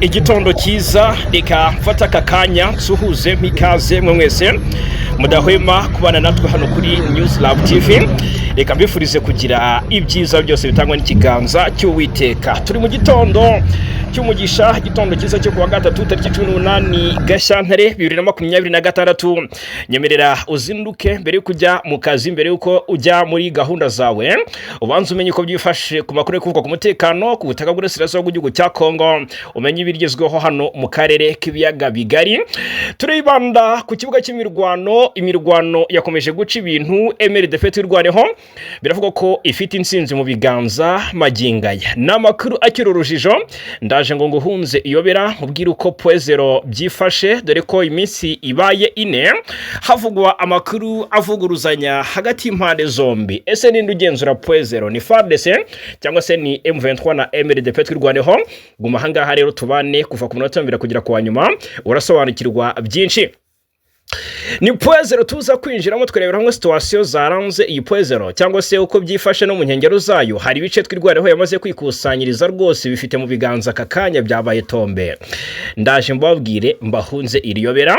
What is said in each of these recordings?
igitondo cyiza reka mfata aka kanya nsuhuze mpikaze mwe mwese mudahwema kubana natwe hano kuri News Lab TV. Reka mbifurize kugira ibyiza byose bitangwa n'ikiganza cy'Uwiteka. Turi mu gitondo cy'umugisha, igitondo cyiza cyo kuwa gatatu tariki 18 Gashyantare 2026. Nyemerera uzinduke mbere yo kujya mu kazi, mbere yuko ujya muri gahunda zawe, ubanze umenye uko byifashe ku makuru yo kuvuga ku mutekano ku butaka bw'Uburasirazuba bw'igihugu cya Kongo, umenye ibigezweho hano mu karere k'ibiyaga bigari. Turibanda ku kibuga cy'imirwano, imirwano yakomeje guca ibintu. MRDF y'urwaneho biravuga ko ifite insinzi mu biganza magingaya. Namakuru akiri urujijo, ndaje ngo nguhunze iyobera ubwira uko Poezero byifashe, dore ko iminsi ibaye ine havugwa amakuru avuguruzanya hagati y'impande zombi. Ese ninde ugenzura Poezero? Ni FARDC cyangwa se ni M23 na MRDF y'urwaneho? Guma hangaha rero tubane kuva ku munota mbere kugera ku wanyuma, urasobanukirwa byinshi. Ni Poezero tuza kwinjiramo twirebera hamwe situation zaranze iyi Poezero, cyangwa se uko byifashe no mu nkengero zayo. Hari ibice twirwareho yamaze kwikusanyiriza rwose, bifite mu biganza kakanya byabaye tombe. Ndaje mbabwire mbahunze iriyobera.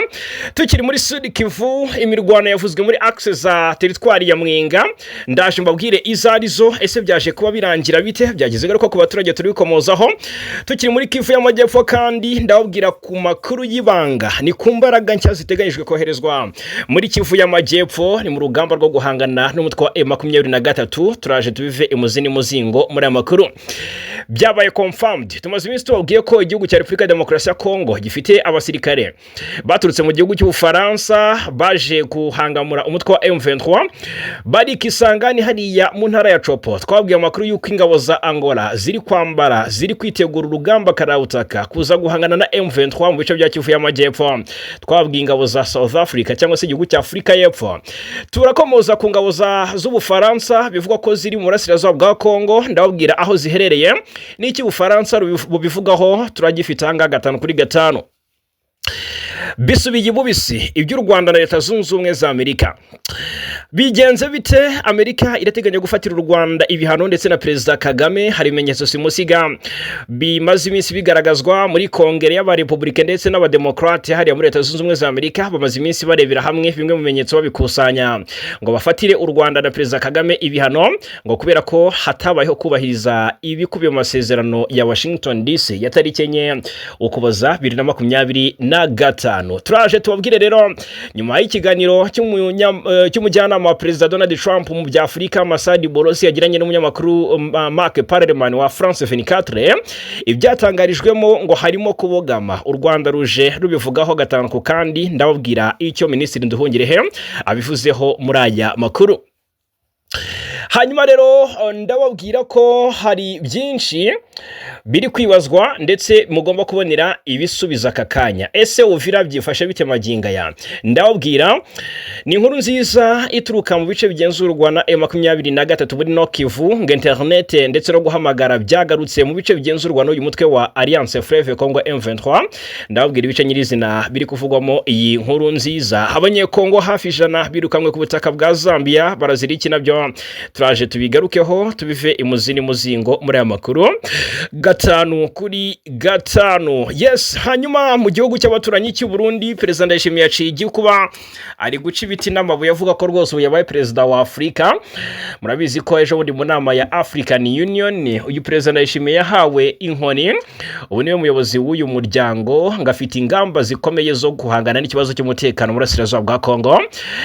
Tukiri muri Sud Kivu, imirwano yavuzwe muri axe za territoire ya Mwenga. Ndaje mbabwire izarizo, ese byaje kuba birangira bite, byageze garuka ku baturage turi bikomozaho. Tukiri muri Kivu y'Amajyepfo kandi ndababwira ku makuru y'ibanga, ni kumbaraga nshya ziteganyijwe koherezwa muri Kivu y'Amajyepfo, ni mu rugamba rwo guhangana n'umutwe wa M23. Turaje tubive imuzini muzingo muri amakuru byabaye confirmed. Tumaze iminsi tubabwiye ko igihugu cya Repubulika ya Demokarasi ya Kongo gifite abasirikare baturutse mu gihugu cy'Ubufaransa baje guhangamura umutwe wa M23, bari Kisangani hariya mu ntara ya Chopo. Twabwiye amakuru y'uko ingabo za Angola ziri kwambara, ziri kwitegura urugamba karabutaka kuza guhangana na M23 mu bice bya Kivu y'Amajyepfo. Twabwiye ingabo za South Africa cyangwa se igihugu cya Afrika y'Epfo. Turakomoza ku ngabo z'Ubufaransa bivugwa ko ziri mu Burasirazuba bwa Kongo. Ndababwira aho ziherereye n'iki Ubufaransa bubivugaho, turagifite hanga 5/5. Bisubiye bubisi iby'u Rwanda na Leta Zunze Ubumwe za Amerika. Bigenze bite? Amerika irateganya gufatira u Rwanda ibihano ndetse na Perezida Kagame. Hari ibimenyetso simusiga bimaze iminsi bigaragazwa muri Kongere y'Abarepublika ndetse n'Abademokrate hariya muri Leta Zunze Ubumwe za Amerika. Bamaze iminsi barebera hamwe bimwe mu bimenyetso babikusanya ngo bafatire u Rwanda na Perezida Kagame ibihano, ngo kubera ko hatabayeho kubahiriza ibikubiye mu masezerano ya Washington DC ya tariki 4 Ukuboza 2025. Turaje tubabwire rero nyuma y'ikiganiro cy'umujyanama wa Perezida Donald Trump mu bya Afurika Masadi Borosi yagiranye n'umunyamakuru Mark Parleman wa France 24, ibyatangarijwemo ngo harimo kubogama. U Rwanda ruje rubivugaho gatanu ku kandi, ndababwira icyo Minisitiri Nduhungirehe abivuzeho muri aya makuru. Hanyuma rero ndababwira ko hari byinshi biri kwibazwa ndetse mugomba kubonera ibisubiza kakanya. Ese Uvira byifashe bite maginga ya? Ndababwira ni inkuru nziza ituruka mu bice bigenzurwa na M23 muri Nord Kivu, ngo internet ndetse no guhamagara byagarutse mu bice bigenzurwa n'uyu mutwe wa Alliance Fleuve Congo M23. Ndababwira ibice nyirizina biri kuvugwamo iyi nkuru nziza. Abanyekongo hafi 100 birukamwe ku butaka bwa Zambia, baraziriki nabyo turaje tubigarukeho tubive imuzini muzingo muri aya makuru 5/5. Yes, hanyuma mu gihugu cy'abaturanyi cy'u Burundi, Perezida Ndayishimiye yaciye kuba ari guca ibiti n'amabuye avuga ko rwose ubu yabaye Perezida wa Afrika. Murabizi ko ejo bundi mu nama ya African Union uyu Perezida Ndayishimiye yahawe inkoni, ubu niwe muyobozi w'uyu muryango, ngafite ingamba zikomeye zo guhangana n'ikibazo cy'umutekano mu Burasirazuba bwa Kongo.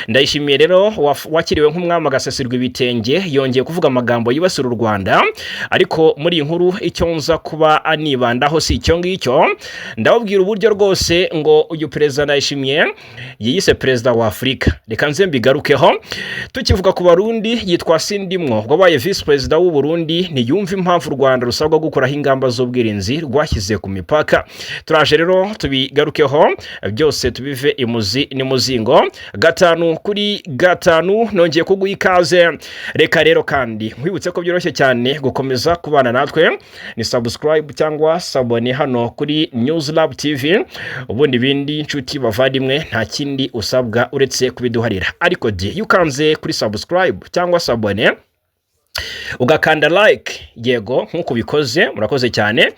Ndayishimiye rero wakiriwe nk'umwami agasasirwa ibitenge, yongeye kuvuga amagambo yibasira u Rwanda, ariko muri iyi nkuru icyo nza kuba anibandaho si icyo ngicyo. Ndababwira uburyo rwose ngo uyu Perezida Ndayishimiye yiyise Perezida wa Afrika. Reka nze mbigarukeho. Tukivuga ku Barundi, yitwa Sindimwo wabaye Vice President w'u Burundi, ntiyumva impamvu u Rwanda rusabwa gukoraho ingamba z'ubwirinzi rwashyize ku mipaka. Turaje rero tubigarukeho byose tubive imuzi ni muzingo 5/5. Nongeye kuguha ikaze. Reka rero kandi nkwibutse ko byoroshye cyane gukomeza kubana natwe, ni subscribe cyangwa sabone hano kuri News Lab TV. Ubundi bindi inshuti bavandimwe nta kindi usabwa uretse kubiduharira. Ariko iyo ukanze kuri subscribe cyangwa sabone ugakanda like, yego nkuko bikoze murakoze cyane.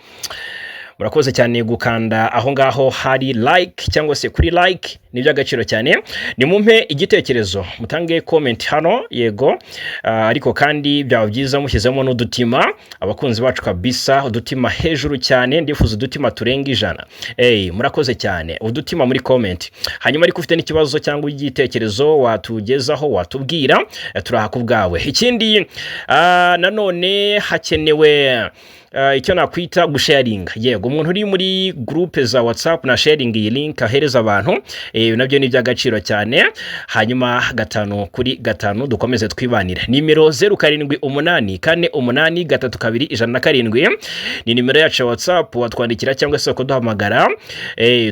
murakoze cyane gukanda aho ngaho hari like cyangwa se kuri like ni by'agaciro cyane. Ni mumpe igitekerezo mutange comment hano yego, ariko kandi byaba byiza mushyizemo n'udutima abakunzi bacu kabisa, udutima hejuru cyane, ndifuza udutima turenga 100. Murakoze cyane udutima muri comment. Hanyuma ariko ufite n'ikibazo cyangwa igitekerezo watugezaho watubwira, turahakubwawe. Ikindi nanone hakenewe icyo nakwita gusharinga. Yego, umuntu uri muri groupe za WhatsApp na sharing iyi link ahereza abantu, nabyo ni by'agaciro cyane. Hanyuma 5 kuri 5 dukomeze twibanira. Nimero 0784832107 ni nimero yacu ya WhatsApp, watwandikira cyangwa se kuduhamagara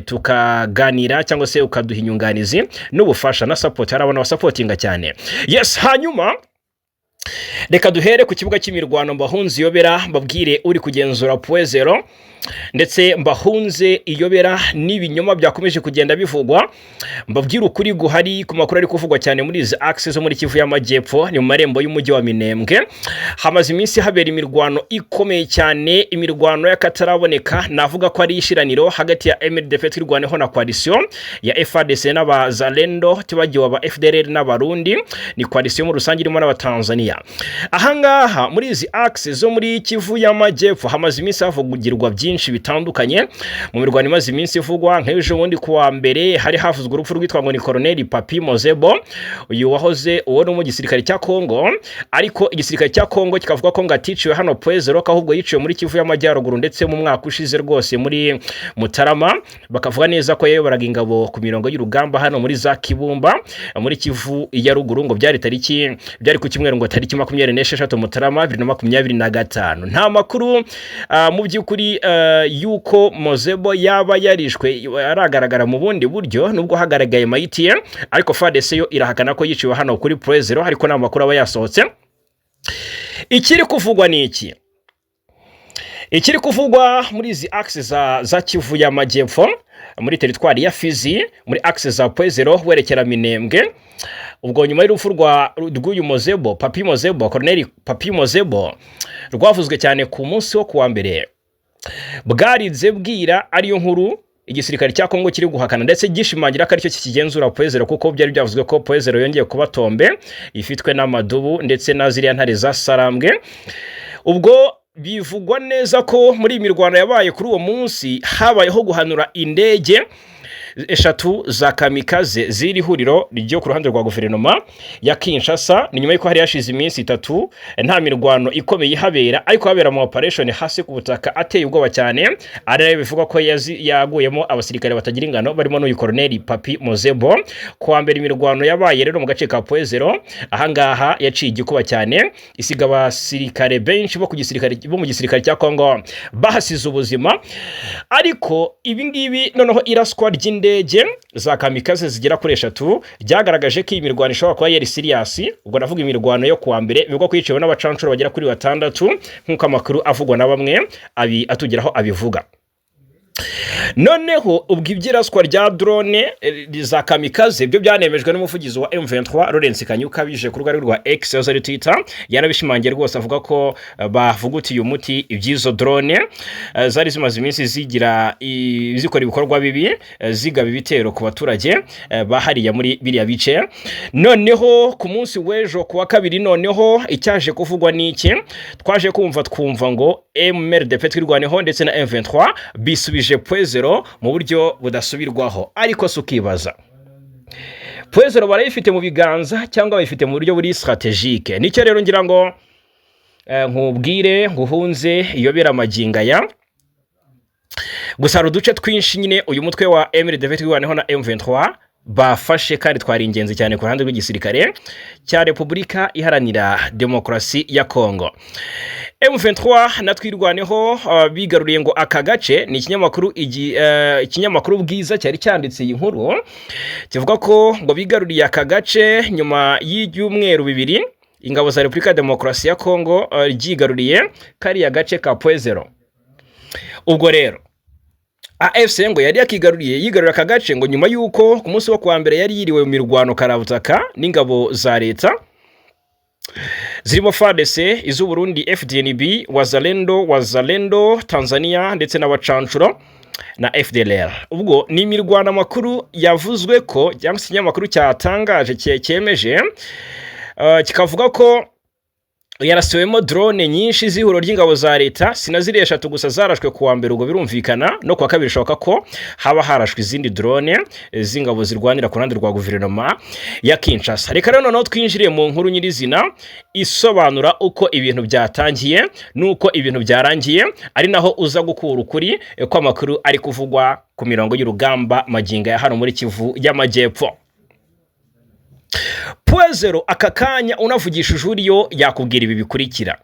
tukaganira cyangwa se ukaduha inyunganizi n'ubufasha na support. Hari abantu basupportinga cyane. Yes, hanyuma reka duhere ku kibuga cy'imirwano Mbahunze Iyobera, mbabwire uri kugenzura Poezero ndetse Mbahunze Iyobera n'ibinyoma byakomeje kugenda bivugwa. Mbabwire ukuri guhari ku makuru ari kuvugwa cyane muri izi access zo muri Kivu y'Amajyepfo, ni mu marembo y'umujyi wa Minembwe. Hamaze iminsi habera imirwano ikomeye cyane, imirwano y'akataraboneka. Navuga ko ari ishiraniro hagati ya MLDF twirwaneho na coalition ya FARDC n'abazalendo, tibagiwe aba FDLR n'abarundi. Ni coalition mu rusange irimo n'abatanzania. Ahangaha muri izi access zo muri Kivu y'Amajyepfo hamaze iminsi havugirwa byinshi bitandukanye. Mu mirwano imaze iminsi ivugwa nk'ejo bundi kuwa mbere hari havuzwe urupfu rwitwa ngo ni Colonel Papi Mozebo, uyu wahoze uwo mu gisirikare cya Kongo, ariko igisirikare cya Kongo kikavuga ko ngaticiwe hano Poezero, ahubwo yiciwe muri Kivu y'Amajyaruguru ndetse mu mwaka ushize rwose muri Mutarama. Bakavuga neza ko yayoboraga ingabo ku mirongo y'urugamba hano muri za Kibumba muri Kivu ya ruguru, ngo byari ku kimwero ngo tariki 26 Mutarama 2025. Nta makuru mu by'ukuri yuko Mozebo yaba yarishwe aragaragara mu bundi buryo, nubwo hagaragaye mayitiye, ariko FARDC yo irahakana ko yiciwe hano kuri Poezero, ariko nta makuru aba yasohotse. Ikiri kuvugwa ni iki? Ikiri kuvugwa muri izi access za Kivu y'Amajyepfo muri teritwari ya Fizi, muri access za Poezero werekera Minembwe. Ubwo nyuma y'urupfu rw'uyu Mozebo, Papi Mozebo, Colonel Papi Mozebo, rwavuzwe cyane ku munsi wo kuwa mbere. Bwarinze bwira ariyo nkuru igisirikare cya Kongo kiri guhakana ndetse gishimangira ko aricyo kikigenzura Poezero, kuko byari byavuzwe ko Poezero yongeye kuba tombe ifitwe n'amadubu ndetse na ziriya ntare za Sarambwe. Ubwo bivugwa neza ko muri imirwano yabaye kuri uwo munsi habayeho guhanura indege 3 za kamikaze ziri huriro ryo ku ruhande rwa guverinoma ya Kinshasa. Ni nyuma y'uko hari yashize iminsi 3 nta mirwano ikomeye ihabera, ariko habera mu operation hasi ku butaka ateye ubwoba cyane. Ari bivuga ko yaguyemo abasirikare batagira ingano barimo n'uyu Colonel Papi Mozebo. Kwa mbere imirwano yabaye rero mu gace ka Poezero, ahangaha yaciye igikuba cyane, isiga abasirikare benshi bo mu gisirikare cya Kongo bahasize ubuzima. Ariko ibi ngibi noneho iraswa ry'indege za kamikaze zigera kuri 3 ryagaragaje ko imirwano ishobora kuba yari serious. Ubwo navuga imirwano yo kuwa mbere bivuga ko yiciwe n'abacancuro bagera kuri 6 nk'uko amakuru avugwa na bamwe atugeraho abivuga. Noneho ubwo ibyiraswa rya drone za kamikaze byo byanemejwe n'umuvugizi wa M23 Laurence Kanyuka bije ku rubuga rwa X ari Twitter. Yarabishimangiye rwose avuga ko bavugutiye umuti ibyizo drone zari zimaze iminsi zikora ibikorwa bibi, zigaba ibitero ku baturage bahariya muri biriya bice. Noneho ku munsi w'ejo kuwa kabiri, noneho icyaje kuvugwa n'iki, twaje twumva ngo MLDF twirwaneho ndetse na M23 bisubije Poezero mu buryo budasubirwaho. Ariko sukibaza, Poezero barayifite mu biganza cyangwa bayifite mu buryo buri strategique? Nicyo rero ngira ngo nkubwire nguhunze Iyobera magingaya. Gusa uduce twinshi nyine uyu mutwe wa MLDF twirwaneho na M23 bafashe kandi twari ingenzi cyane ku ruhande rw'igisirikare cya Repubulika Iharanira Demokarasi ya Kongo. M23 natwirwaneho bigaruriye ngo aka gace. Ni ikinyamakuru bwiza cyari cyanditse iyi nkuru, kivuga ko ngo bigaruriye aka gace nyuma y'ibyumweru 2 ingabo za Repubulika Demokarasi ya Kongo ryigaruriye kariya gace ka Poezero. Ubwo rero AFC ngo yari yigarurira aka gace ngo nyuma y'uko ku munsi wo kuwa mbere yari yiriwe mu mirwano karabutaka n'ingabo za leta. zirimo FARDC, iz'u Burundi FDNB, Wazalendo, Tanzania ndetse n'abacancuro na FDLR. Ubwo ni imirwano amakuru yavuzwe ko cyangwa se ikinyamakuru cyatangaje cyemeje kikavuga ko yarasiwemo drone nyinshi z'ihuriro ry'ingabo za leta, sinaziri 3 gusa zarashwe kuwa mbere, ubwo birumvikana no kuwa kabiri shoka ko haba harashwe izindi drone z'ingabo zirwanira ku ruhande rwa guverinoma ya Kinshasa. Reka rero noneho twinjiriye mu nkuru nyirizina isobanura uko ibintu byatangiye nuko ibintu byarangiye, ari naho uza gukura ukuri ko amakuru ari kuvugwa ku mirongo y'urugamba maginga ya hano muri Kivu y'Amajyepfo. Puezero aka kanya unavugisha ujuriyo yakubwira ibi bikurikira.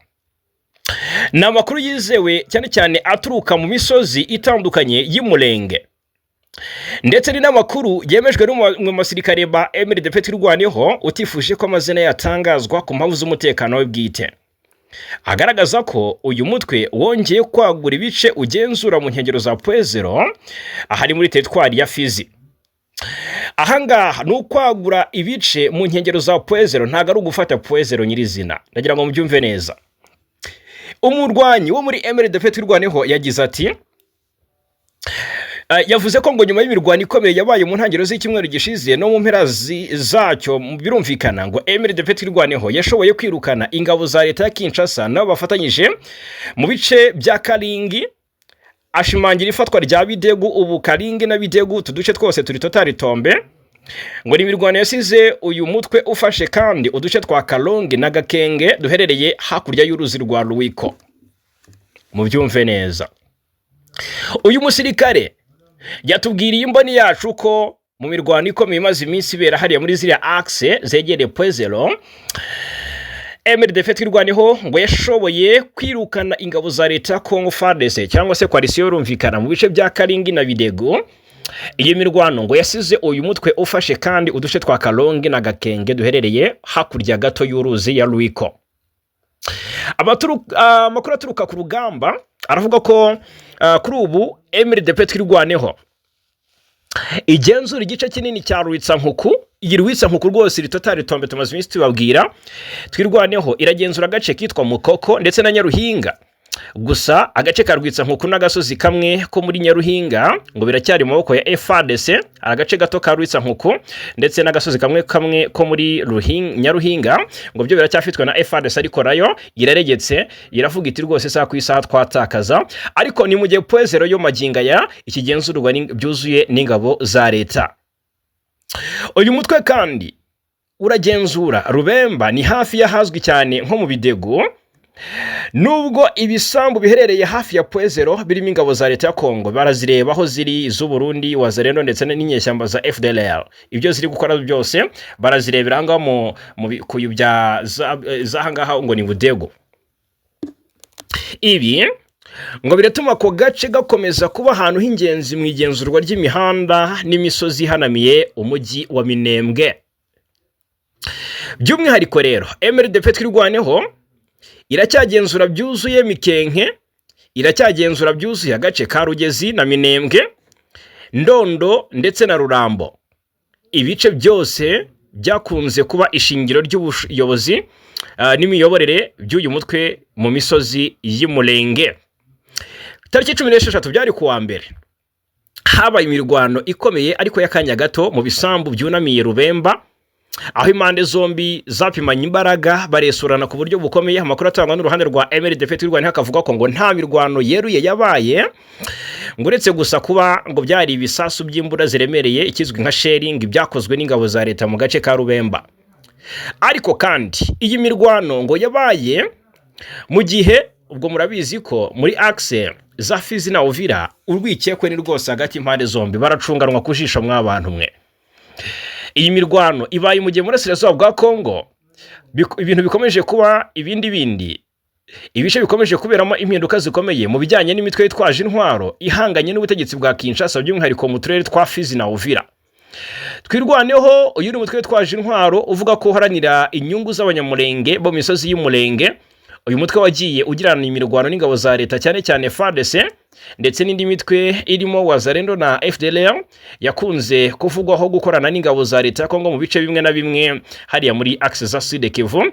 Ni amakuru yizewe cyane cyane aturuka mu misozi itandukanye y'Umurenge, ndetse ni n'amakuru yemejwe mu basirikare ba MRDP twirwaneho utifuje ko amazina yatangazwa ku mpamvu z'umutekano we bwite. Agaragaza ko uyu mutwe wongeye kwagura ibice ugenzura mu nkengero za Puezero ahari muri teritwari ya Fizi. Ahangaha ni ukwagura ibice mu nkengero za Puezero, ntago ari ugufata Puezero nyirizina. Ndagira ngo mubyumve neza. Umurwanyi wo muri MRDP twirwaneho yagize ati, yavuze ko ngo nyuma y'imirwano ikomeye yabaye mu ntangiriro z'icyumweru gishize no mu mpera zacyo, birumvikana ngo MRDP twirwaneho yashoboye kwirukana ingabo za leta ya Kinshasa nabo bafatanyije mu bice bya Karingi. Ashimangira ifatwa rya Bidegu, ubu Karingi na Bidegu tuduce twose turi totali tombe. Ngo ni imirwano yasize uyu mutwe ufashe kandi uduce twa Kalongi na Gakenge duherereye hakurya y'uruzi rwa Ruwiko. Mubyumve neza. Uyu musirikare yatubwiriye imboni yacu ko mu mirwano ikomeye imaze iminsi ibera hariya muri ziriya axe zegereye Puezero, MRDP twirwaneho ngo yashoboye kwirukana ingabo za leta Congo FARDC cyangwa se coalition rumvikana mu bice bya Karingi na Bidego. Iyi mirwano ngo yasize uyu mutwe ufashe kandi uduce twa Kalongi na Gakenge duherereye hakurya gato y'uruzi ya Ruwiko. Amakuru aturuka ku rugamba aravuga ko kuri ubu MRDP twirwaneho igenzura igice kinini cya Rwitsankuku. Iyi Rwitsankuku rwose iri totali tombe tumaze iminsi tubabwira. Twirwaneho iragenzura agace kitwa Mukoko ndetse na Nyaruhinga. Gusa agace ka Rwitsankuku n'agasozi kamwe ko muri Nyaruhinga ngo biracyari mu maboko ya FARDC. Agace gato ka Rwitsankuku ndetse n'agasozi kamwe ko muri Nyaruhinga ngo byo biracyafitwe na FARDC, ariko nayo iraregetse iravuga iti rwose saa ku isaha twatakaza. Ariko ni mu gihe Puezero yo maginga ya ikigenzurwa byuzuye n'ingabo za leta. Uyu mutwe kandi uragenzura Rubemba, ni hafi y'ahazwi cyane nko mu Bidego, nubwo ibisambu biherereye hafi ya Puezero birimo ingabo za leta ya Kongo barazireba aho ziri, iz'u Burundi, Wazalendo ndetse n'inyeshyamba za FDLR. Ibyo ziri gukora byose barazirebera hanga mu kuyubya zahangaha ngo ni Budego. Ibi ngo biratuma ko gace gakomeza kuba ahantu h'ingenzi mu igenzurwa ry'imihanda n'imisozi hanamiye umujyi wa Minembwe. By'umwihariko rero MRDP twirwaneho iracyagenzura byuzuye Mikenke, iracyagenzura byuzuye agace ka Rugezi na Minembwe, Ndondo ndetse na Rurambo. Ibice byose byakunze kuba ishingiro ry'ubuyobozi n'imiyoborere by'uyu mutwe mu misozi y'Umurenge. Tariki 16 byari kuwa mbere habaye imirwano ikomeye ariko y'akanya gato mu bisambu byunamiye Rubemba, aho impande zombi zapimanye imbaraga baresurana ku buryo bukomeye. Amakuru atangwa n'uruhande rwa MRDP twirwaneho akavuga ko ngo nta mirwano yeruye yabaye, ngo uretse gusa kuba ngo byari ibisasu by'imbura ziremereye ikizwi nka sharing byakozwe n'ingabo za leta mu gace ka Rubemba. Ariko kandi iyi mirwano ngo yabaye mu gihe ubwo murabizi ko muri axe za Fizi na Uvira urwikekwe ni rwose hagati impande zombi baracunganwa kujisha mw'abantu mwe. Iyi mirwano ibaye mu gihe murasirazuba bwa Kongo ibintu bikomeje kuba ibindi ibice bikomeje kuberamo impinduka zikomeye mu bijyanye n'imitwe yitwaje intwaro ihanganye n'ubutegetsi bwa Kinshasa, by'umwihariko mu turere twa Fizi na Uvira. Twirwaneho uyu ni umutwe witwaje intwaro uvuga ko uharanira inyungu z'abanyamurenge bo misozi y'Umurenge. Uyu mutwe wagiye ugirana imirwano n'ingabo za leta cyane cyane FARDC ndetse n'indi mitwe irimo Wazalendo na FDLR yakunze kuvugwaho gukorana n'ingabo za leta ya Kongo mu bice bimwe na bimwe hariya muri axe za Sud Kivu.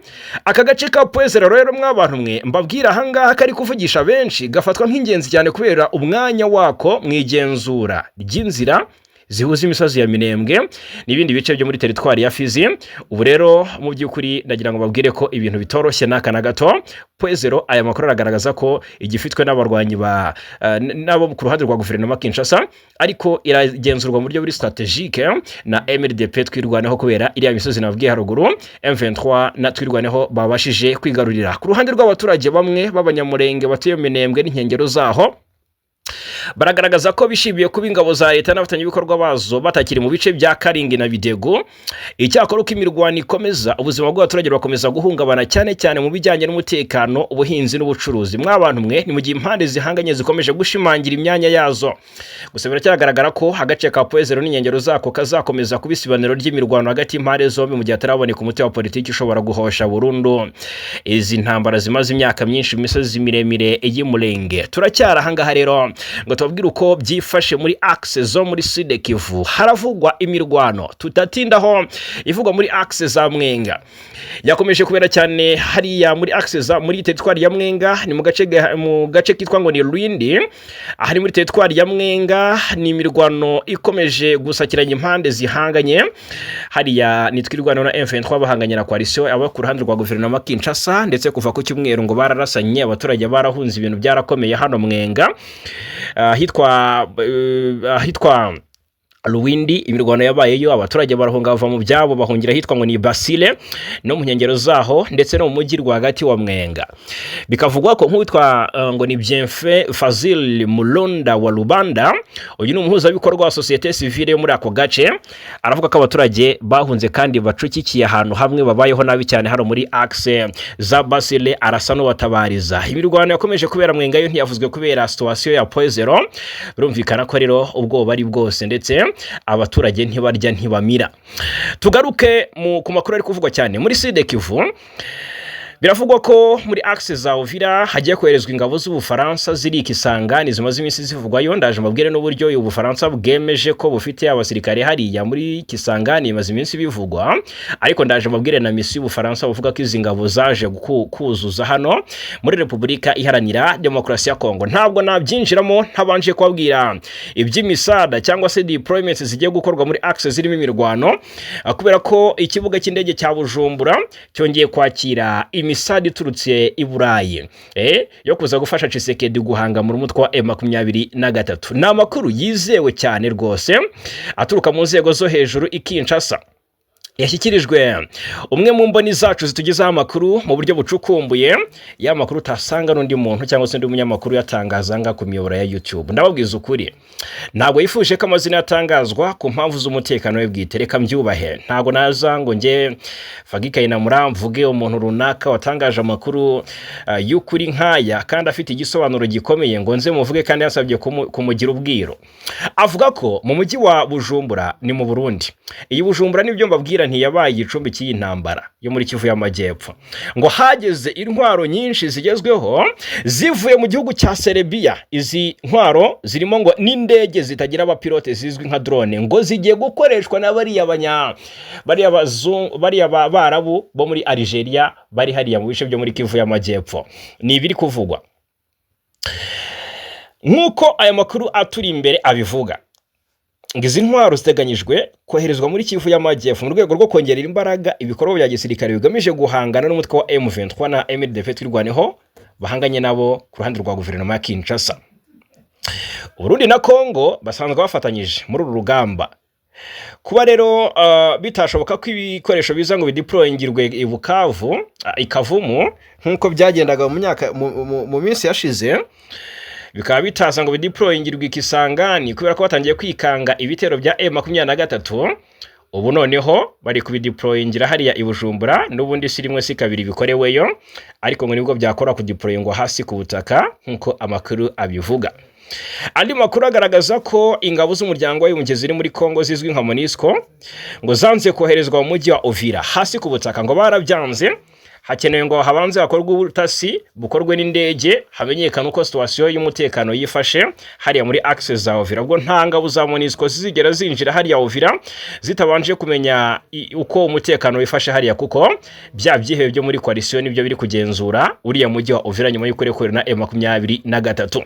Aka gace ka Pwezero rero mw'abantu mwe mbabwira ahangaha kari kuvugisha benshi gafatwa nk'ingenzi cyane kubera umwanya wako mwigenzura ry'inzira zihuza imisozi ya Minembwe n'ibindi bice byo muri teritwari ya Fizi. Ubu rero mu by'ukuri ndagira ngo babwire ko ibintu bitoroshye n'aka na gato. Pwezero aya makuru aragaragaza ko igifitwe n'abarwanyi ba nabo ku ruhande rwa guverinoma Kinshasa, ariko iragenzurwa mu buryo buri strategique na MRDP twirwaneho kubera iriya misozi nabwiye haruguru. M23 na twirwaneho babashije kwigarurira ku ruhande rw'abaturage bamwe b'abanyamurenge batuye Minembwe n'inkengero zaho. Baragaragaza ko bishimiye kuba ingabo za leta n'abafatanyabikorwa bazo batakiri mu bice bya Karingi na Bidego. Icyakora uko imirwano ikomeza, ubuzima bw'abaturage bakomeza guhungabana cyane cyane mu bijyanye n'umutekano, ubuhinzi n'ubucuruzi. Mw'abantu mwe ni mu gihe impande zihanganye zikomeje gushimangira imyanya yazo. Gusa biracyagaragara ko agace ka Pwezero n'inkengero zako kazakomeza kuba isibaniro ry'imirwano hagati y'impande zombi mu gihe hataraboneka umuti wa politiki ushobora guhosha burundu izi ntambara zimaze imyaka myinshi mu misozi miremire y'Umurenge. Turacyara ahangaha rero ngo tubabwire uko byifashe muri axe zo muri Sud Kivu. Haravugwa imirwano tutatindaho ivugwa muri axe za Mwenga, yakomeje kubera cyane hariya muri axe za muri teritwari ya Mwenga, ni mu gace kitwa ngo ni Rwindi. Ahari muri teritwari ya Mwenga ni imirwano ikomeje gusakiranya impande zihanganye. Hariya nitwirwano na M23 bahanganye na coalition aba ku ruhande rwa guverinoma Kinshasa, ndetse kuva ku cyumweru ngo bararasanye, abaturage barahunze, ibintu byarakomeye hano Mwenga. Hitwa Rwindi. Imirwano yabayeyo, abaturage barahunga bava mu byabo bahungira hitwa ngo ni Basile no mu nkengero zaho, ndetse no mu mujyi rwagati wa Mwenga. Bikavugwa ko nk'uwitwa ngo ni Bienfait Fazil Mulonda wa Rubanda, uyu ni umuhuzabikorwa wa societe civile yo muri ako gace, aravuga ko abaturage bahunze kandi bacukikiye ahantu hamwe babayeho nabi cyane hano muri axe za Basile. Arasa n'ubatabariza. Imirwano yakomeje kubera Mwenga yo ntiyavuzwe kubera situation ya Pwezero. Birumvikana ko rero ubwoba ari bwose, ndetse abaturage ntibarya ntibamira. Tugaruke ku makuru ari kuvugwa cyane muri Sud Kivu. Biravugwa ko muri axe za Uvira hagiye koherezwa ingabo z'Ubufaransa ziri Kisangani zimaze iminsi zivugwayo. Ndaje mbabwire n'uburyo Ubufaransa bwemeje ko bufite abasirikare hariya muri Kisangani maze iminsi bivugwa, ariko ndaje mbabwire na misi y'Ubufaransa bavuga ko izi ngabo zaje kuzuza hano muri Repubulika Iharanira Demokarasi ya Kongo. Ntabwo nabyinjiramo ntabanje kubabwira iby'imisada cyangwa se deployments zigiye gukorwa muri axe zirimo imirwano, kubera ko ikibuga cy'indege cya Bujumbura cyongeye kwakira imisadi iturutse i Burayi yo kuza gufasha Tshisekedi guhanga mu mutwe wa M23. Ni amakuru yizewe cyane rwose aturuka mu nzego zo hejuru i Kinshasa. Yashyikirijwe umwe mu mboni zacu zitugezaho amakuru mu buryo bucukumbuye, ya makuru utasanga n'undi muntu cyangwa se undi munyamakuru yatangaza nga ku miyoboro ya YouTube. Ndababwiza ukuri, ntabwo yifuje ko amazina yatangazwa ku mpamvu z'umutekano we bwite. Reka mbyubahe, ntabwo naza ngo nge Fagikaye na muramvuge umuntu runaka watangaje amakuru y'ukuri nkaya kandi afite igisobanuro gikomeye ngo nze muvuge kandi yasabye kumugira ubwiro. Avuga ko mu mujyi wa Bujumbura ni mu Burundi. Iyi Bujumbura nibyo mbabwira ntiyabaye igicumbi cy'iyi ntambara yo muri Kivu y'Amajyepfo, ngo hageze intwaro nyinshi zigezweho zivuye mu gihugu cya Serbia. Izi ntwaro zirimo ngo n'indege zitagira abapilote zizwi nka drone, ngo zigiye gukoreshwa na bariya barabu bo muri Algeria bari hariya mu bice byo muri Kivu y'Amajyepfo. Ni ibiri kuvugwa nk'uko aya makuru aturi imbere abivuga. Izi ntwaro ziteganyijwe koherezwa muri Kivu y'Amajyepfo mu rwego rwo kongerera imbaraga ibikorwa bya gisirikare bigamije guhangana n'umutwe wa M23 na MRDP twirwaneho bahanganye nabo ku ruhande rwa guverinoma ya Kinshasa. Burundi na Kongo basanzwe bafatanyije muri uru rugamba. Kuba rero bitashoboka ko ibikoresho biza ngo bideployingirwe i Bukavu ikavumu nk'uko byagendaga mu minsi yashize, bikaba bitaza ngo bideployingirwe ikisangani kubera ko batangiye kwikanga ibitero bya M23. Ubu noneho bari kubideployingira hariya i Bujumbura, n'ubundi si rimwe si kabiri bikoreweyo, ariko ngo nibwo byakora kudeployingwa hasi ku butaka nk'uko amakuru abivuga. Andi makuru agaragaza ko ingabo z'umuryango w'Abibumbye ziri muri Kongo zizwi nka MONUSCO ngo zanze koherezwa mu mujyi wa Uvira hasi ku butaka, ngo barabyanze hakenewe ngo habanze hakorwe ubutasi bukorwe n'indege hamenyekana uko situation y'umutekano yifashe hariya muri access za Uvira. Ubwo nta ngabo za MONUSCO zigera zinjira hariya Uvira zitabanje kumenya uko umutekano wifashe hariya, kuko bya byihebe byo muri coalition nibyo biri kugenzura uriya mujyi wa Uvira nyuma y'ukurekure na M23.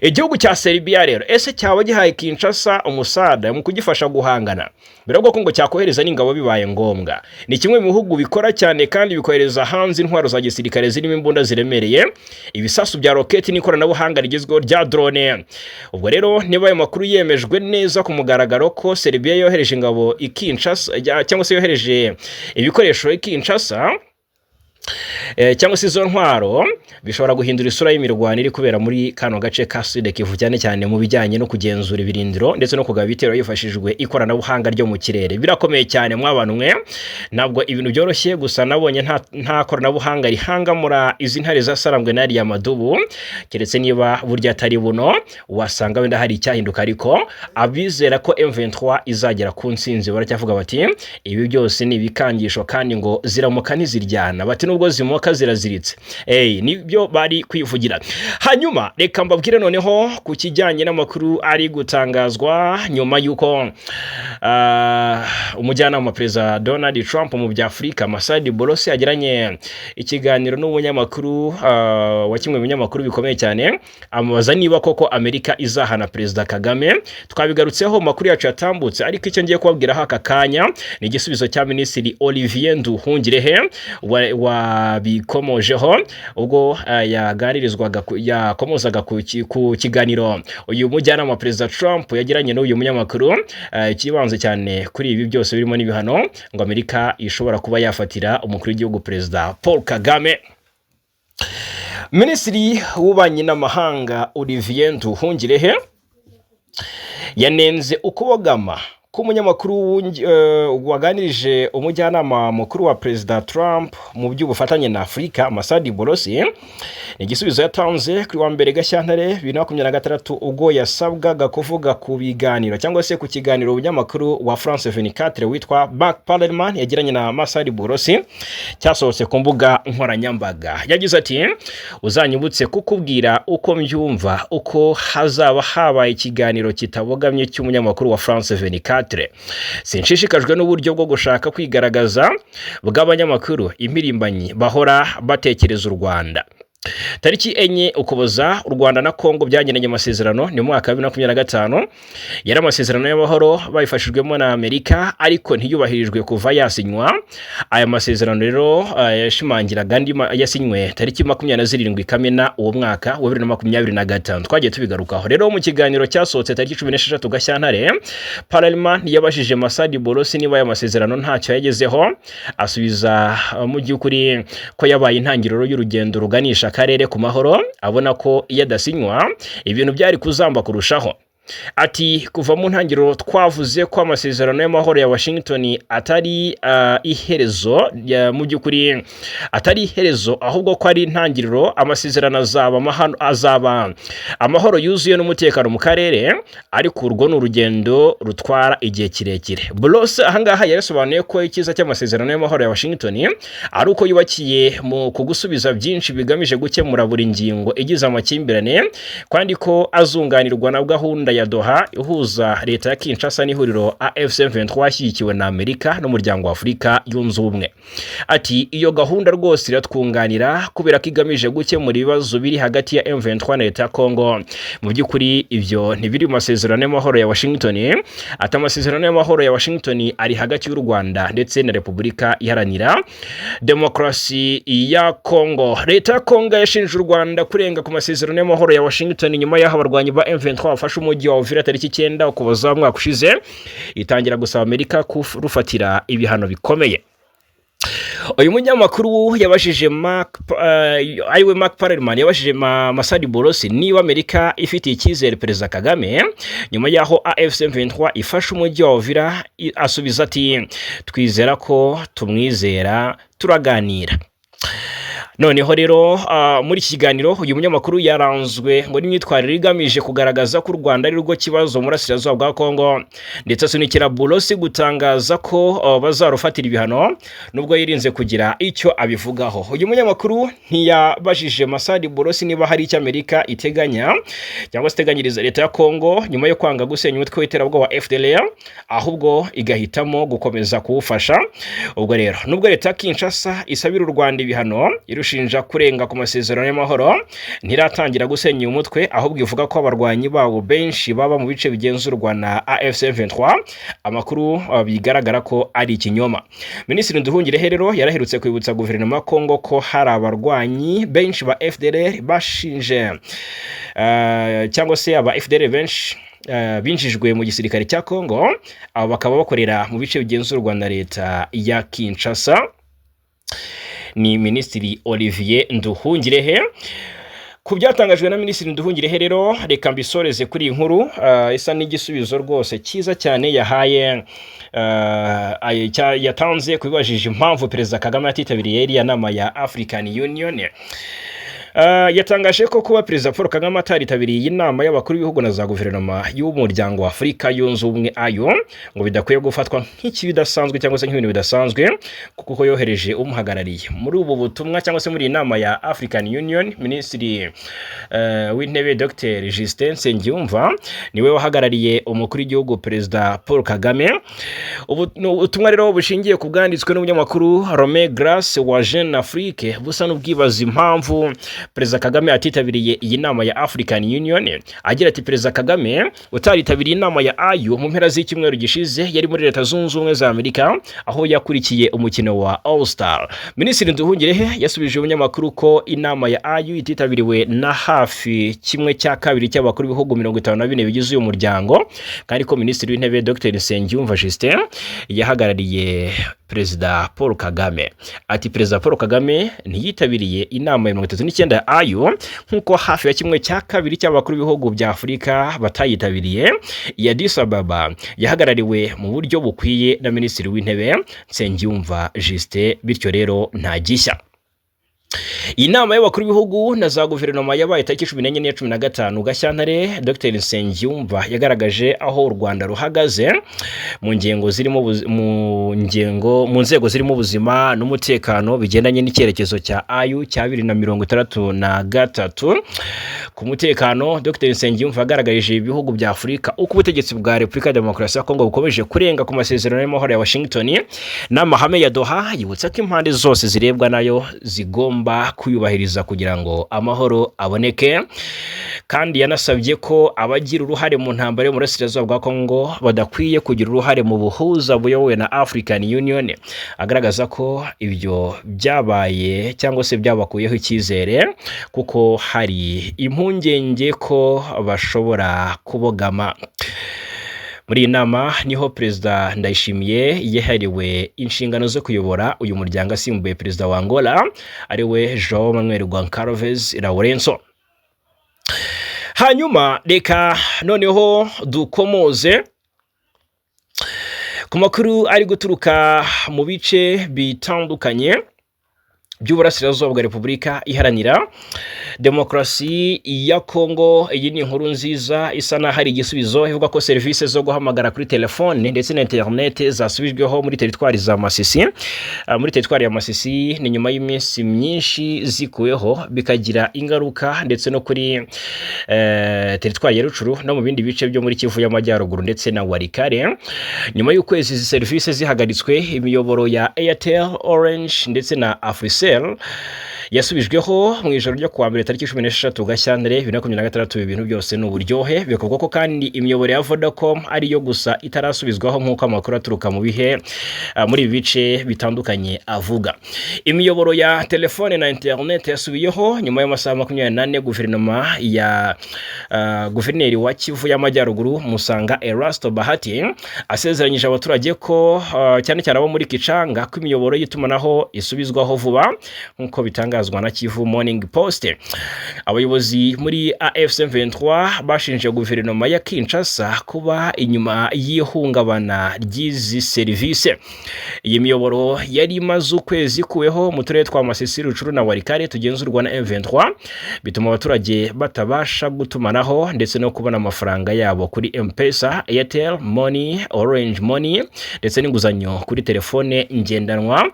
Igihugu cya Serbia rero ese cyaba gihaye Kinshasa umusada mu kugifasha guhangana, birabwo ko ngo cyakohereza n'ingabo bibaye ngombwa. Ni kimwe mu bihugu bikora cyane kandi bikohereza hanze intwaro za gisirikare zirimo imbunda ziremereye, ibisasu bya roketi n'ikoranabuhanga rigezweho rya drone. Ubwo rero niba ayo makuru yemejwe neza ku mugaragaro ko Serbia yohereje ingabo i Kinshasa cyangwa se yohereje ibikoresho i Kinshasa cyangwa se izo ntwaro, bishobora guhindura isura y'imirwano iri kubera muri kano gace ka Sud Kivu, cyane mu bijyanye no kugenzura ibirindiro ndetse no kugaba ibitero yifashishijwe ikoranabuhanga ryo mu kirere. Birakomeye cyane mw'abantu mwe, ntabwo ibintu byoroshye, gusa nabonye nta koranabuhanga rihangamura izi ntare zasarambwe n'ari ya madubu, keretse niba burya atari buno wasanga wenda hari icyahinduka. Ariko abizera ko M23 izagera ku nsinzi baracyavuga bati ibi byose ni ibikangisho kandi ngo ziramuka ntiziryana, bati nubwo zimoka ziraziritse. Nibyo bari kwivugira. Hanyuma reka mbabwire noneho ku kijyanye n'amakuru ari gutangazwa nyuma y'uko umujyanama wa Perezida Donald Trump mu bya Afurika Masadi Bolosi yagiranye ikiganiro n'umunyamakuru wa kimwe mu binyamakuru bikomeye cyane, amubaza niba koko Amerika izahana Perezida Kagame. Twabigarutseho makuru yacu yatambutse, ariko icyo ngiye kubabwira aka kanya ni igisubizo cya Minisitiri Olivier Nduhungirehe wabikomojeho ubwo yakomozaga ku kiganiro uyu mujyanama wa Perezida Trump yagiranye n'uyu munyamakuru, kibanze cyane kuri ibi byose birimo n'ibihano ngo Amerika ishobora kuba yafatira umukuru w'igihugu Perezida Paul Kagame. Minisitiri w'ububanyi n'amahanga Olivier Nduhungirehe yanenze ukubogama k'umunyamakuru waganirije umujyanama mukuru wa Perezida Trump mu by'ubufatanye na Afurika Masadi Bolosi. Ni igisubizo yatanze kuri wa mbere Gashyantare 2026 ubwo yasabwaga kuvuga ku biganiro cyangwa se ku kiganiro umunyamakuru wa France 24 witwa Mark Parlerman yagiranye na Masadi Bolosi, cyasohotse ku mbuga nkoranyambaga. Yagize ati uzanyibutse kukubwira uko mbyumva uko hazaba habaye ikiganiro kitabogamye cy'umunyamakuru wa France 24. Sinshishikajwe n'uburyo bwo gushaka kwigaragaza bw'abanyamakuru impirimbanyi bahora batekereza u Rwanda. Tariki 4 Ukuboza u Rwanda na Kongo byagiranye amasezerano ni mu mwaka wa 2025, yari amasezerano y'amahoro bayifashijwemo na Amerika ariko ntiyubahirijwe kuva yasinywa. Aya masezerano rero yashimangiraga andi yasinywe tariki 27 Kamena uwo mwaka wa 2025. Twagiye tubigarukaho rero mu kiganiro cyasohotse tariki 16 Gashyantare. Parlement yabashije Masadi Bolosi niba aya masezerano ntacyo yagezeho, asubiza mu by'ukuri ko yabaye intangiriro y'urugendo ruganisha akarere ku mahoro, abona ko iyo adasinywa ibintu byari kuzamba kurushaho. Ati kuva mu ntangiriro twavuze ko amasezerano y'amahoro ya Washington atari iherezo, mu by'ukuri atari iherezo ahubwo ko ari intangiriro. Amasezerano azaba amahoro yuzuye n'umutekano mu karere, ariko urwo n'urugendo rutwara igihe kirekire. Bolosi ahangaha yarasobanuye ko ikiza cy'amasezerano y'amahoro ya Washington ari uko yubakiye mu kugusubiza byinshi bigamije gukemura buri ngingo igize amakimbirane, kandi ko azunganirwa na gahunda ya Doha ihuza leta ya Kinshasa n'ihuriro AFC/M23 ashyigikiwe na Amerika n'umuryango wa Afurika yunze ubumwe. Ati iyo gahunda rwose iratwunganira kubera ko igamije gukemura ibibazo biri hagati ya M23 na leta ya Kongo. Mu by'ukuri ibyo ntibiri mu masezerano y'amahoro ya Washington. Ati amasezerano y'amahoro ya Washington ari hagati y'u Rwanda ndetse na Repubulika Iharanira Demokarasi ya Kongo. Leta ya Kongo yashinje u Rwanda kurenga ku masezerano y'amahoro ya Washington nyuma y'aho abarwanyi ba M23 bafashe umujyi wa Uvira tariki 9 Ukuboza mwaka ushize, itangira gusaba Amerika kurufatira ibihano bikomeye. Uyu munyamakuru yabashije Mark Parlerman yabashije Masadi Bolosi niba Amerika ifitiye icyizere Perezida Kagame nyuma y'aho AFC/M23 ifashe umujyi wa Uvira. Asubiza ati twizera ko tumwizera, turaganira. Noneho rero muri iki kiganiro uyu munyamakuru yaranzwe ngo n'imyitwarire igamije kugaragaza ko u Rwanda ari rwo kibazo mu burasirazuba bwa Kongo, ndetse asunikira Burundi gutangaza ko bazarufatira ibihano nubwo yirinze kugira icyo abivugaho. Uyu munyamakuru ntiyabajije Masadi Burundi niba hari icyo Amerika iteganya cyangwa se iteganyiriza leta ya Kongo nyuma yo kwanga gusenya umutwe w'iterabwoba wa FDLR, ahubwo igahitamo gukomeza kuwufasha. Ubwo rero nubwo leta ya Kinshasa isabira u Rwanda ibihano irushinja kurenga ku masezerano y'amahoro, ntiratangira gusenya umutwe, ahubwo ivuga ko abarwanyi bawo benshi baba mu bice bigenzurwa na AFC M23, amakuru bigaragara ko ari ikinyoma. Minisitiri Nduhungirehe rero yaraherutse kwibutsa guverinoma ya Kongo ko hari abarwanyi benshi ba FDLR bashinje cyangwa se aba FDLR benshi binjijwe mu gisirikare cya Kongo, abo bakaba bakorera mu bice bigenzurwa na leta ya Kinshasa. Ni Minisitiri Olivier Nduhungirehe. Ku byatangajwe na Minisitiri Nduhungirehe rero reka mbisoreze kuri iyi nkuru isa n'igisubizo rwose cyiza cyane yahaye yatanze kubibajije impamvu Perezida Kagame atitabiriye iriya nama ya African Union. Yatangaje ko kuba Perezida Paul Kagame ataritabiriye iyi nama y'abakuru b'ibihugu na za guverinoma y'umuryango wa Afurika yunze ubumwe ayo ngo bidakwiye gufatwa nk'ikibidasanzwe cyangwa se nk'ibintu bidasanzwe, kuko yohereje umuhagarariye muri ubu butumwa cyangwa se muri iyi nama ya African Union. Minisitiri w'intebe Dr Justin Nsengiyumva niwe wahagarariye umukuru w'igihugu Perezida Paul Kagame. Ubutumwa rero bushingiye ku bwanditswe n'umunyamakuru Rome Grace wa Jeune Afrique busa n'ubwibaza impamvu Perezida Kagame atitabiriye iyi nama ya African Union. Agira ati Perezida Kagame utaritabiriye inama ya AU mu mpera z'icyumweru gishize yari muri Leta Zunze Ubumwe za Amerika, aho yakurikiye umukino wa All Star. Minisitiri Nduhungirehe yasubije umunyamakuru ko inama ya AU ititabiriwe na hafi kimwe cya kabiri cy'abakuru b'ibihugu 54 bigize uyu muryango, kandi ko Minisitiri w'intebe Dr Nsengiyumva Justin yahagarariye Perezida Paul Kagame. Ati Perezida Paul Kagame ntiyitabiriye inama ya 39 ya AU nkuko hafi ya kimwe cya kabiri cy'abakuru b'ibihugu bya Afurika batayitabiriye. Ya Addis Ababa yahagarariwe mu buryo bukwiye na Minisitiri w'intebe Nsengiyumva Justin, bityo rero nta gishya. Inama y'abakuru b'ibihugu na za guverinoma yabaye tariki 14 na 15 Gashyantare. Dr Nsengiyumva yagaragaje aho u Rwanda ruhagaze mu nzego zirimo ubuzima n'umutekano bigendanye n'icyerekezo cya AU cya 2063. Ku mutekano, Dr Nsengiyumva yagaragaje ibihugu bya Afurika uko ubutegetsi bwa Repubulika ya Demokarasi ya Kongo bukomeje kurenga ku masezerano y'amahoro ya Washington n'amahame ya Doha, yibutsa ko impande zose zirebwa nayo zigomba kuyubahiriza kugira ngo amahoro aboneke. Kandi yanasabye ko abagira uruhare mu ntambara yo mu burasirazuba bwa Kongo badakwiye kugira uruhare mu buhuza buyobowe na African Union, agaragaza ko ibyo byabaye cyangwa se byabakuyeho icyizere kuko hari impungenge ko bashobora kubogama. Muri iyi nama niho Perezida Ndayishimiye yahariwe inshingano zo kuyobora uyu muryango asimbuye Perezida wa Angola ariwe João Manuel Goncalves Lourenço. Hanyuma reka noneho dukomoze ku makuru ari guturuka mu bice bitandukanye by'uburasirazuba bwa Repubulika Iharanira Demokarasi ya Kongo. Iyi ni inkuru nziza isa na hari igisubizo, ivuga ko serivisi zo guhamagara kuri telefone ndetse na internet zasubijweho muri teritwari za Masisi. Muri teritwari ya Masisi ni nyuma y'iminsi myinshi zikuweho, bikagira ingaruka ndetse no kuri teritwari ya Rucuru no mu bindi bice byo muri Kivu y'Amajyaruguru ndetse na Walikare. Nyuma y'ukwezi izi serivisi zihagaritswe, imiyoboro ya Airtel, Orange ndetse na Africell yasubijweho mu ijoro ryo kuwa mbere tariki 16 Gashyantare 2026. Ibintu byose n'uburyohe, bikavugwa ko kandi imiyoboro ya Vodacom ari yo gusa itarasubizwaho nk'uko amakuru aturuka mu bihe muri ibi bice bitandukanye avuga. Imiyoboro ya telefone na internet yasubiyeho nyuma y'amasaha 24. Guverinoma ya guverineri wa Kivu y'Amajyaruguru Musanga Erasto Bahati asezeranyije abaturage ko cyane cyane abo muri Kicanga ko imiyoboro y'itumanaho isubizwaho vuba nk'uko bitanga bitangazwa na Kivu Morning Post. Abayobozi muri AFC M23 bashinje guverinoma ya Kinshasa kuba inyuma y'ihungabana ry'izi serivisi. Iyi miyoboro yari imaze ukwezi kuweho mu turere twa Masisi, Rucuru na Walikale tugenzurwa na M23, bituma abaturage batabasha gutumanaho ndetse no kubona amafaranga yabo kuri M-Pesa, Airtel Money, Orange Money ndetse n'inguzanyo kuri telefone ngendanwa.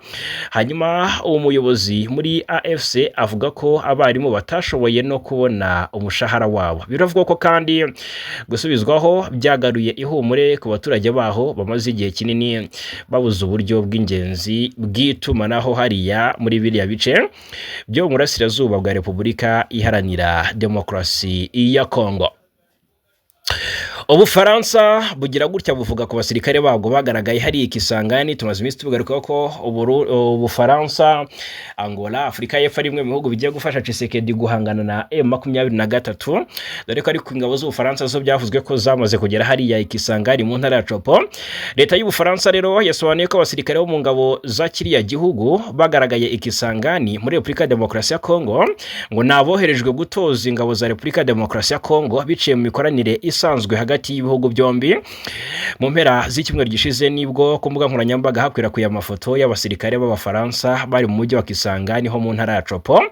Hanyuma umuyobozi muri AFC avuga ko abarimu batashoboye no kubona umushahara wabo. Biravuga ko kandi gusubizwaho byagaruye ihumure ku baturage baho bamaze igihe kinini babuze uburyo bw'ingenzi bw'itumanaho hariya muri biriya bice byo mu burasirazuba bwa Repubulika Iharanira Demokarasi ya Kongo. Ubufaransa bugira gutya buvuga ku basirikare babwo bagaragaye hari ikisangani. Tumaze iminsi tubigaruka ko Ubufaransa, Angola, Afrika y'Epfo ari imwe mu bihugu bigiye gufasha Tshisekedi guhangana na M23, dore ko ari ku ingabo z'Ubufaransa zo byavuzwe ko zamaze kugera hariya ikisangani mu ntara ya Chopo. Leta y'Ubufaransa rero yasobanuye ko abasirikare bo mu ngabo za kiriya gihugu bagaragaye ikisangani muri Repubulika Demokarasi ya Kongo ngo naboherejwe gutoza ingabo za Repubulika Demokarasi ya Kongo biciye mu mikoranire isanzwe hagati y'ibihugu byombi. Mu mpera z'icyumweru gishize nibwo ku mbuga nkoranyambaga hakwirakwiye amafoto y'abasirikare b'Abafaransa bari mu mujyi wa Kisangani ho mu ntara ya Chopo,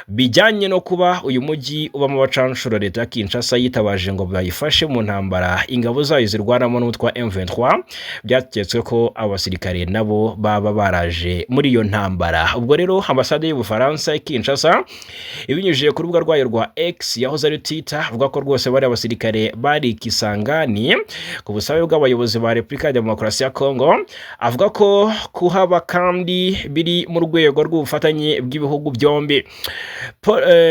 bijyanye no kuba uyu mujyi ubamo abacanshuro leta ya Kinshasa yitabaje ngo bayifashe mu ntambara ingabo zayo zirwanamo n'umutwe wa M23. Byaketswe ko abasirikare nabo baba baraje muri iyo ntambara. Ubwo rero ambasade y'Ubufaransa Kinshasa ibinyujije ku rubuga rwayo rwa X yahoze ari Twitter avuga ko rwose bari abasirikare bari Kisangani ku busabe bw'abayobozi ba Repubulika Demokarasi ya Kongo. Avuga ko kuhaba kandi biri mu rwego rw'ubufatanye bw'ibihugu byombi.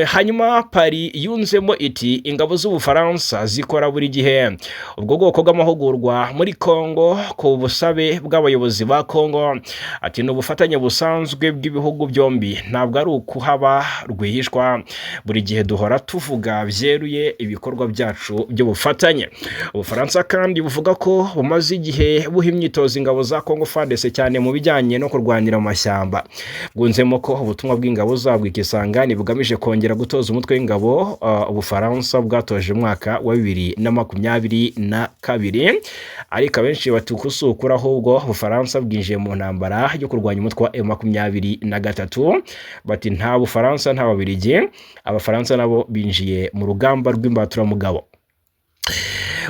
Hanyuma Paris yunzemo iti ingabo z'Ubufaransa zikora buri gihe ubwo bwoko bw'amahugurwa muri Kongo ku busabe bw'abayobozi ba Kongo. Ati n'ubufatanye busanzwe bw'ibihugu byombi, ntabwo ari ukuhaba rwihishwa. Buri gihe duhora tuvuga byeruye ibikorwa byacu by'ubufatanye. Ubufaransa kandi buvuga ko bumaze igihe buha imyitozo ingabo za Kongo FARDC cyane mu bijyanye no kurwanira amashyamba. Bwunzemo ko ubutumwa bw'ingabo zabwo Ikisangani bugamije kongera gutoza umutwe w'ingabo Ubufaransa bwatoje mwaka wa 2022, ariko abenshi batukusukura ahubwo Ubufaransa bwinjiye mu ntambara yo kurwanya umutwe wa M23. Bati nta Bufaransa nta Babirigi, Abafaransa nabo binjiye mu rugamba rw'imbaturamugabo.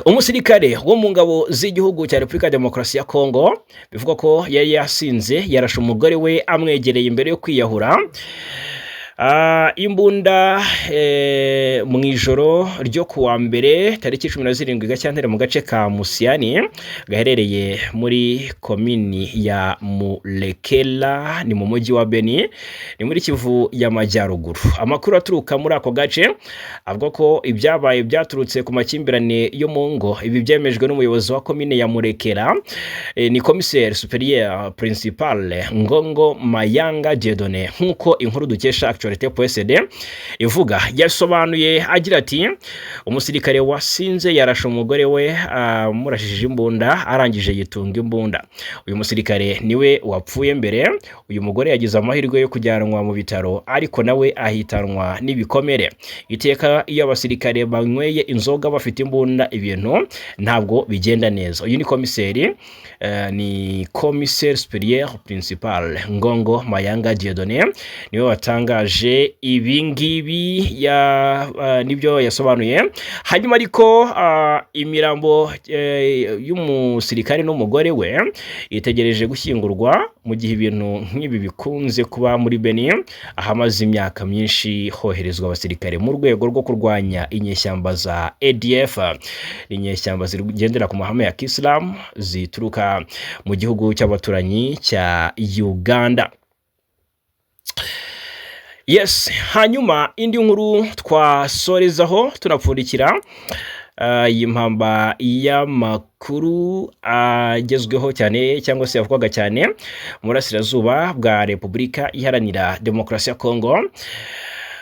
Umusirikare wo mu ngabo z'igihugu cya Repubulika Demokarasi ya Kongo bivuga ko yari yasinze yarashe umugore we amwegereye imbere yo kwiyahura. Imbunda mu ijoro ryo kuwa mbere tariki 17 Gashyantare mu gace ka Musiani gaherereye muri komini ya Mulekela ni mu mujyi wa Beni ni muri Kivu y'Amajyaruguru. Amakuru aturuka muri ako gace avuga ko ibyabaye byaturutse ku makimbirane yo mu ngo. Ibi byemejwe n'umuyobozi wa komine ya Mulekela ni commissaire supérieur principal Ngongo Mayanga Dieudonné, nkuko inkuru dukesha Actualité.cd ivuga. Yasobanuye agira ati umusirikare wasinze yarashe umugore we murashije imbunda arangije yitunga imbunda. Uyu musirikare niwe wapfuye mbere. Uyu mugore yagize amahirwe yo kujyanwa mu bitaro ariko nawe ahitanwa n'ibikomere. Iteka iyo abasirikare banyweye inzoga bafite imbunda ibintu ntabwo bigenda neza. Uyu ni komiseri ni commissaire supérieur principal Ngongo Mayanga Dieudonné niwe watangaje ibi ngibi nibyo yasobanuye. Hanyuma ariko imirambo y'umusirikare n'umugore we itegereje gushyingurwa mu gihe ibintu nk'ibi bikunze kuba muri Beni ahamaze imyaka myinshi hoherezwa abasirikare mu rwego rwo kurwanya inyeshyamba za ADF. Inyeshyamba zigendera ku mahame ya Islam zituruka mu gihugu cy'abaturanyi cya Uganda. Yes, hanyuma indi nkuru twasorezaho tunapfundikira impamba y'amakuru agezweho cyane cyangwa se yavugwaga cyane mu burasirazuba bwa Repubulika Iharanira Demokarasi ya Kongo.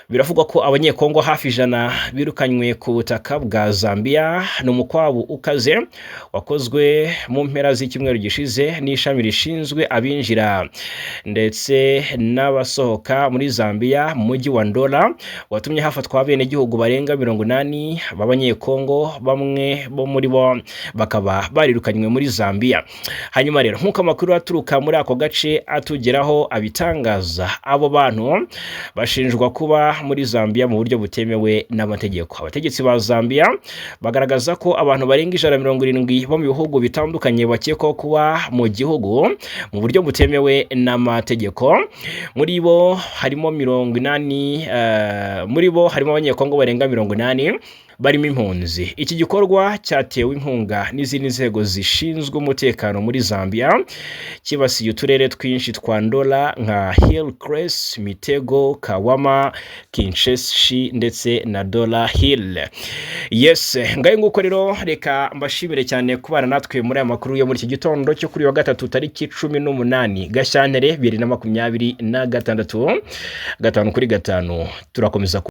Biravugwa ko abanyekongo hafi 100 birukanywe ku butaka bwa Zambia. Ni umukwabu ukaze wakozwe mu mpera z'icyumweru gishize n'ishami rishinzwe abinjira ndetse n'abasohoka muri Zambia mu mujyi wa Ndola, watumye hafatwa abene gihugu barenga 80 b'abanyekongo, bamwe bo muri bo bakaba barirukanywe muri Zambia. Hanyuma rero nkuko amakuru aturuka muri ako gace atugeraho abitangaza, abo bantu bashinjwa kuba muri Zambia mu buryo butemewe n'amategeko. Abategetsi ba Zambia bagaragaza ko abantu barenga 170 bo mu bihugu bitandukanye bakekwaho kuba mu gihugu mu buryo butemewe n'amategeko. Muri bo harimo 80, muri bo harimo abanyekongo barenga 80 barimo impunzi. Iki gikorwa cyatewe inkunga n'izindi nzego zishinzwe umutekano muri Zambia, kibasiye uturere twinshi twa Ndola nka Hillcrest, Mitego, Kawama, Kinshasa ndetse na Dola Hill. Yes, ngaye nguko rero reka mbashimire cyane kubana natwe muri aya makuru yo muri iki gitondo cyo kuri wa gatatu tariki 18 Gashyantare 2026, 5 kuri 5 turakomeza